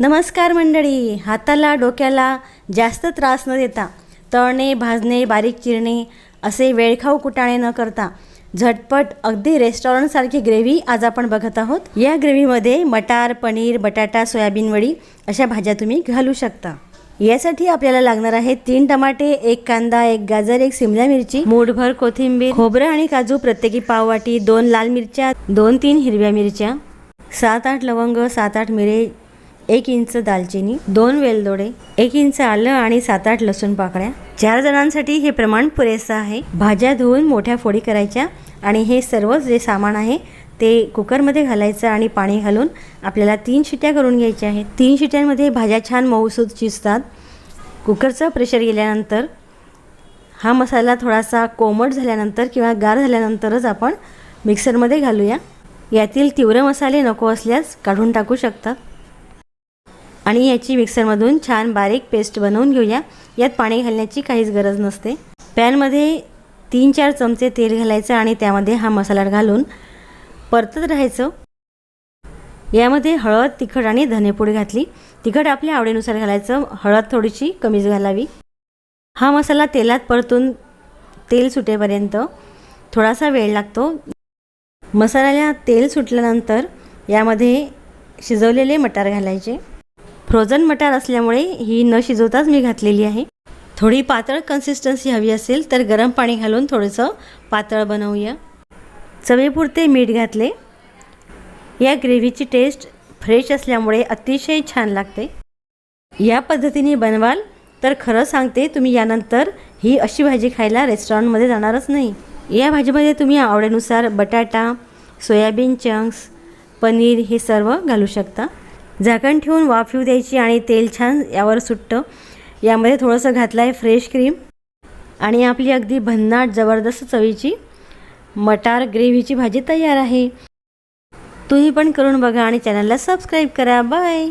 नमस्कार मंडळी, हाताला डोक्याला जास्त त्रास न देता तळणे भाजणे बारीक चिरणे असे वेळखाऊ कुटाणे न करता झटपट अगदी रेस्टॉरंटसारखी ग्रेव्ही आज आपण बघत आहोत। या ग्रेव्हीमध्ये मटार, पनीर, बटाटा, सोयाबीन वडी अशा भाज्या तुम्ही घालू शकता। यासाठी आपल्याला लागणार आहे 3 टमाटे, 1 कांदा, 1 गाजर, 1 शिमला मिरची, मूठभर कोथिंबीर, खोबरं आणि काजू प्रत्येकी पाव वाटी, 2 लाल मिरच्या, 2-3 हिरव्या मिरच्या, 7-8 लवंग, 7-8 मिरे, 1 इंच दालचिनी, 2 वेलदोडे, 1 इंच आलं आणि 7-8 लसूण पाकळ्या। 4 जणांसाठी हे प्रमाण पुरेसं आहे। भाज्या धुवून मोठ्या फोडी करायच्या आणि हे सर्व जे सामान आहे ते कुकरमध्ये घालायचं आणि पाणी घालून आपल्याला 3 शिट्या करून घ्यायच्या आहेत। 3 शिट्यांमध्ये भाज्या छान मऊसूत शिजतात। कुकरचं प्रेशर गेल्यानंतर हा मसाला थोडासा कोमट झाल्यानंतर किंवा गार झाल्यानंतरच आपण मिक्सरमध्ये घालूया। यातील तीव्र मसाले नको असल्यास काढून टाकू शकता आणि याची मिक्सरमधून छान बारीक पेस्ट बनवून घेऊया। यात पाणी घालण्याची काहीच गरज नसते। पॅनमध्ये 3-4 चमचे तेल घालायचं आणि त्यामध्ये हा मसाला घालून परतत राहायचं। यामध्ये हळद, तिखट आणि धनेपूड घातली। तिखट आपल्या आवडीनुसार घालायचं, हळद थोडीशी कमीच घालावी। हा मसाला तेलात परतून तेल सुटेपर्यंत थोडासा वेळ लागतो। मसाल्याला तेल सुटल्यानंतर यामध्ये शिजवलेले मटार घालायचे। फ्रोझन मटार असल्यामुळे ही न शिजवताच मी घातलेली आहे। थोडी पातळ कन्सिस्टन्सी हवी असेल तर गरम पाणी घालून थोडंसं पातळ बनवूया। चवीपुरते मीठ घातले। या ग्रेव्हीची टेस्ट फ्रेश असल्यामुळे अतिशय छान लागते। या पद्धतीने बनवाल तर खरं सांगते तुम्ही यानंतर ही अशी भाजी खायला रेस्टॉरंटमध्ये जाणारच नाही। या भाजीमध्ये तुम्ही आवडीनुसार बटाटा, सोयाबीन चंक्स, पनीर हे सर्व घालू शकता। झाकण ठेवून वाफ येऊ द्यायची आणि तेल छान यावर सुटतं। यामध्ये थोडंसं घातलं आहे फ्रेश क्रीम आणि आपली अगदी भन्नाट जबरदस्त चवीची मटार ग्रेव्हीची भाजी तयार आहे। तुम्ही पण करून बघा आणि चॅनलला सबस्क्राईब करा। बाय।